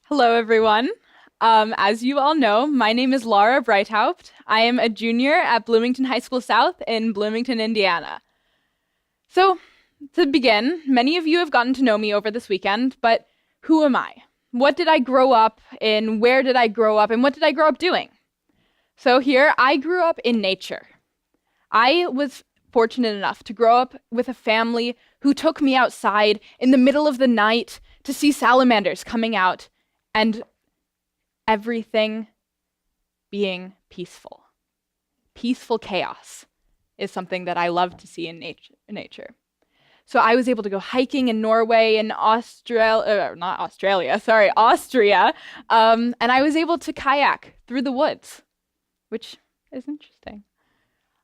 Hello, everyone. As you all know, my name is Lara Breithaupt. I am a junior at Bloomington High School South in Bloomington, Indiana. So, to begin, many of you have gotten to know me over this weekend, but who am I? What did I grow up in? Where did I grow up? And what did I grow up doing? So, here, I grew up in nature. I was fortunate enough to grow up with a family who took me outside in the middle of the night to see salamanders coming out and everything being peaceful. Peaceful chaos is something that I love to see in nature. So I was able to go hiking in Norway and Austria, and I was able to kayak through the woods, which is interesting.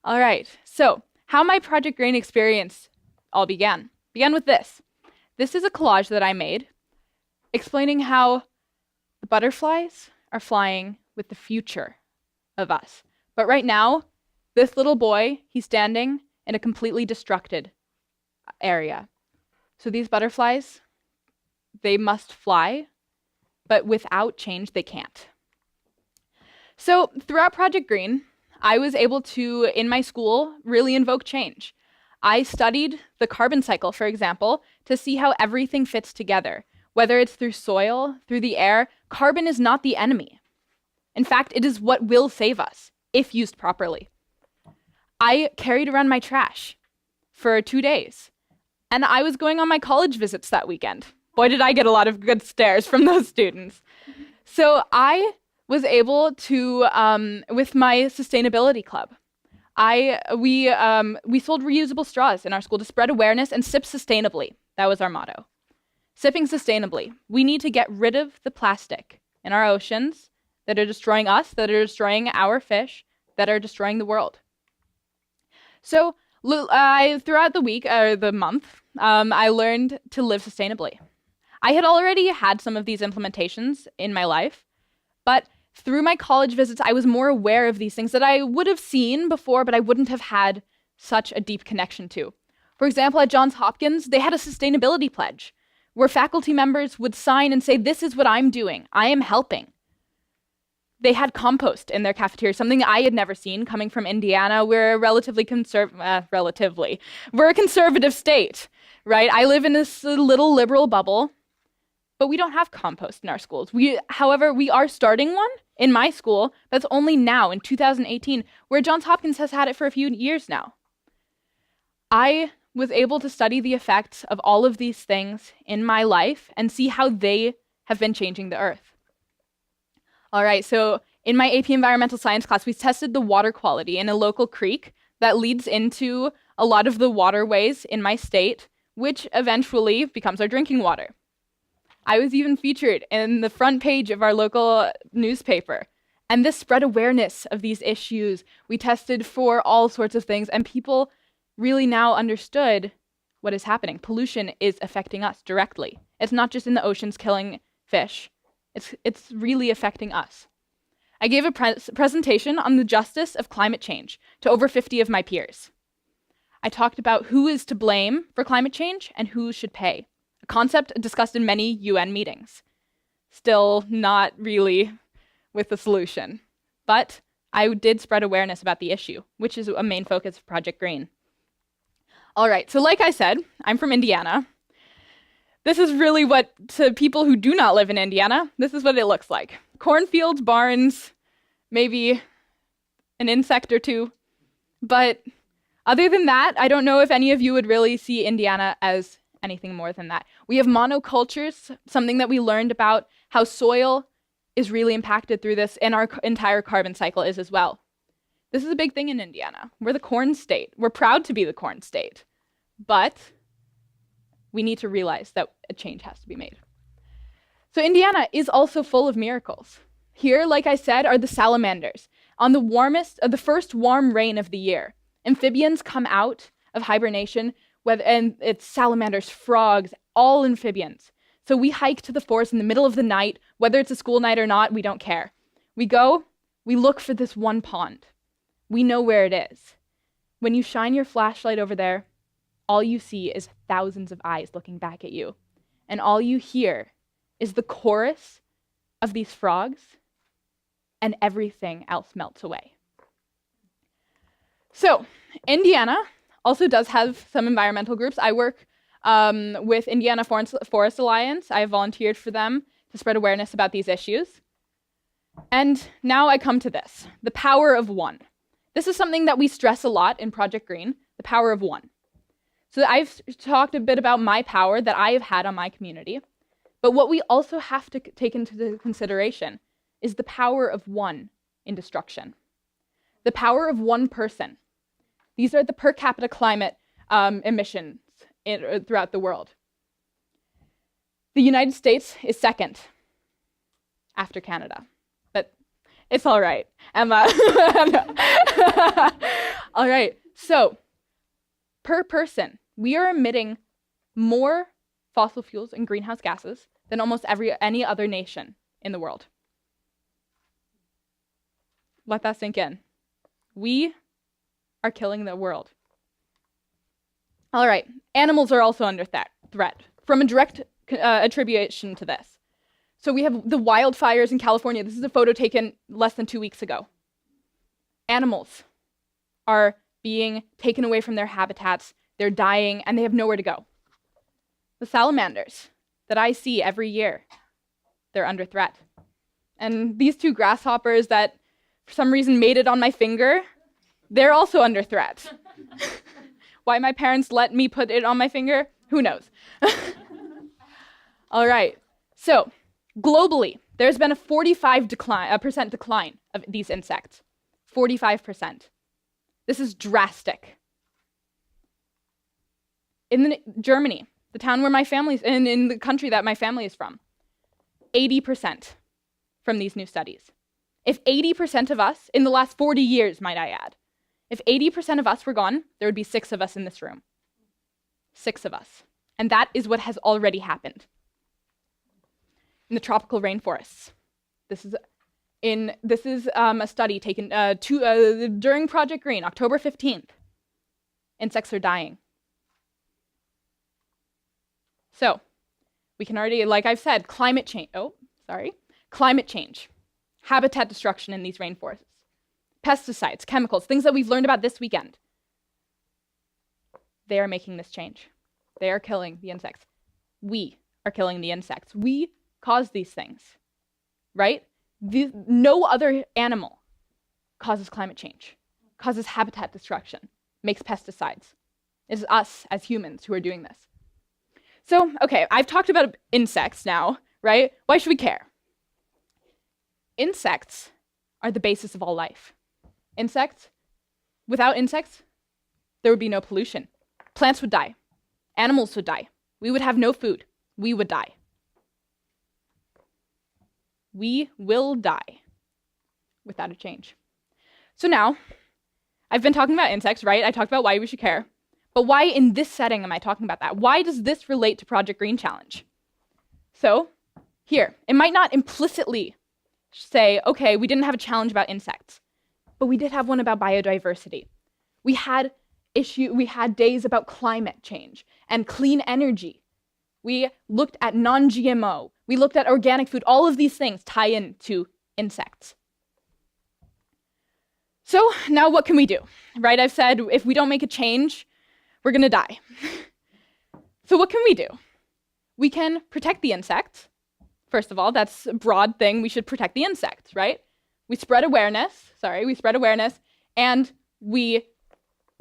All right, so how my Project Grain experience all began with this. This is a collage that I made explaining how the butterflies are flying with the future of us. But right now, this little boy, he's standing in a completely destructed area. So these butterflies, they must fly, but without change, they can't. So throughout Project Green, I was able to, in my school, really invoke change. I studied the carbon cycle, for example, to see how everything fits together. Whether it's through soil, through the air, carbon is not the enemy. In fact, it is what will save us, if used properly. I carried around my trash for 2 days, and I was going on my college visits that weekend. Boy, did I get a lot of good stares from those students. So I was able to, with my sustainability club, we sold reusable straws in our school to spread awareness and sip sustainably. That was our motto. Sipping sustainably. We need to get rid of the plastic in our oceans that are destroying us, that are destroying our fish, that are destroying the world. So throughout the week, or the month, I learned to live sustainably. I had already had some of these implementations in my life, but through my college visits, I was more aware of these things that I would have seen before, but I wouldn't have had such a deep connection to. For example, at Johns Hopkins, they had a sustainability pledge where faculty members would sign and say, this is what I'm doing. I am helping. They had compost in their cafeteria, something I had never seen coming from Indiana. We're a we're a conservative state, right? I live in this little liberal bubble, but we don't have compost in our schools. However, we are starting one in my school that's only now in 2018, where Johns Hopkins has had it for a few years now. I was able to study the effects of all of these things in my life and see how they have been changing the earth. All right, so in my AP Environmental Science class, we tested the water quality in a local creek that leads into a lot of the waterways in my state, which eventually becomes our drinking water. I was even featured in the front page of our local newspaper, and this spread awareness of these issues. We tested for all sorts of things, and people really now understood what is happening. Pollution is affecting us directly. It's not just in the oceans killing fish. It's really affecting us. I gave a presentation on the justice of climate change to over 50 of my peers. I talked about who is to blame for climate change and who should pay, a concept discussed in many UN meetings. Still not really with the solution, but I did spread awareness about the issue, which is a main focus of Project Green. All right, so like I said, I'm from Indiana. This is really what, to people who do not live in Indiana, this is what it looks like. Cornfields, barns, maybe an insect or two. But other than that, I don't know if any of you would really see Indiana as anything more than that. We have monocultures, something that we learned about how soil is really impacted through this, and our entire carbon cycle is as well. This is a big thing in Indiana. We're the corn state. We're proud to be the corn state. But we need to realize that a change has to be made. So Indiana is also full of miracles. Here, like I said, are the salamanders. On the first warm rain of the year, amphibians come out of hibernation, and it's salamanders, frogs, all amphibians. So we hike to the forest in the middle of the night, whether it's a school night or not, we don't care. We go, we look for this one pond. We know where it is. When you shine your flashlight over there, all you see is thousands of eyes looking back at you. And all you hear is the chorus of these frogs, and everything else melts away. So, Indiana also does have some environmental groups. I work with Indiana Forest Alliance. I have volunteered for them to spread awareness about these issues. And now I come to this, the power of one. This is something that we stress a lot in Project Green, the power of one. So I've talked a bit about my power that I have had on my community, but what we also have to take into consideration is the power of one in destruction. The power of one person. These are the per capita climate emissions throughout the world. The United States is second after Canada, but it's all right, Emma. All right, so per person, we are emitting more fossil fuels and greenhouse gases than almost any other nation in the world. Let that sink in. We are killing the world. All right, animals are also under threat from a direct attribution to this. So we have the wildfires in California. This is a photo taken less than 2 weeks ago. Animals are being taken away from their habitats, they're dying, and they have nowhere to go. The salamanders that I see every year, they're under threat. And these two grasshoppers that for some reason made it on my finger, they're also under threat. Why my parents let me put it on my finger, who knows? All right, so globally, there's been a 45% decline of these insects. 45%. This is drastic. In Germany, the town where my family's, in the country that my family is from, 80% from these new studies. If 80% of us, in the last 40 years, might I add, if 80% of us were gone, there would be 6 of us in this room. 6 of us. And that is what has already happened. In the tropical rainforests. This is a study taken during Project Green, October 15th. Insects are dying. So, we can already, like I've said, climate change, habitat destruction in these rainforests, pesticides, chemicals, things that we've learned about this weekend. They are making this change. They are killing the insects. We are killing the insects. We cause these things, right? No other animal causes climate change, causes habitat destruction, makes pesticides. It's us as humans who are doing this. So, okay, I've talked about insects now, right? Why should we care? Insects are the basis of all life. Without insects, there would be no pollution. Plants would die. Animals would die. We would have no food. We would die. We will die without a change. So now, I've been talking about insects, right? I talked about why we should care. But why in this setting am I talking about that? Why does this relate to Project Green Challenge? So, here, it might not implicitly say, okay, we didn't have a challenge about insects, but we did have one about biodiversity. We had days about climate change and clean energy. We looked at non-GMO. We looked at organic food. All of these things tie into insects. So now what can we do? Right? I've said if we don't make a change, we're going to die. So what can we do? We can protect the insects. First of all, that's a broad thing. We should protect the insects, right? We spread awareness, and we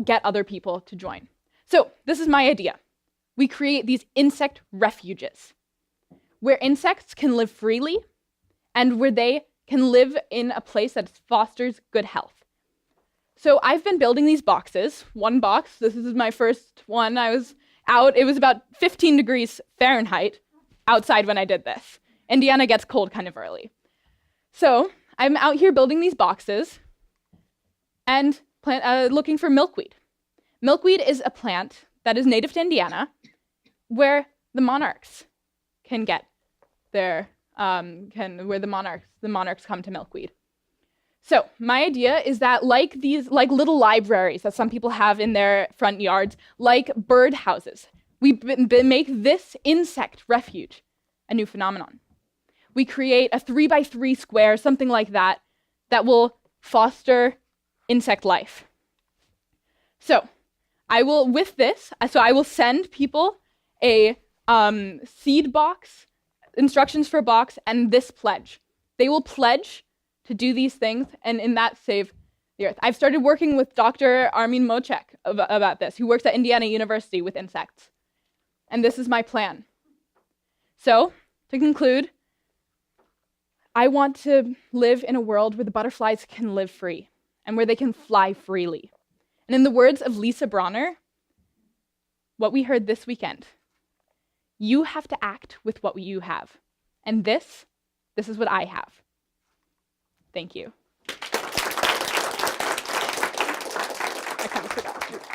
get other people to join. So this is my idea. We create these insect refuges where insects can live freely and where they can live in a place that fosters good health. So I've been building these boxes. One box, this is my first one. I was out, it was about 15 degrees Fahrenheit outside when I did this. Indiana gets cold kind of early. So I'm out here building these boxes and looking for milkweed. Milkweed is a plant that is native to Indiana where the monarchs can get their, where the monarchs come to milkweed. So my idea is that like little libraries that some people have in their front yards, like bird houses, we make this insect refuge a new phenomenon. we create a 3x3 square, something like that, that will foster insect life. So I will send people a seed box, instructions for a box, and this pledge. They will pledge to do these things, and in that save the earth. I've started working with Dr. Armin Moczek about this, who works at Indiana University with insects. And this is my plan. So, to conclude, I want to live in a world where the butterflies can live free and where they can fly freely. And in the words of Lisa Bronner, what we heard this weekend, you have to act with what you have. And this is what I have. Thank you. I kind of forgot.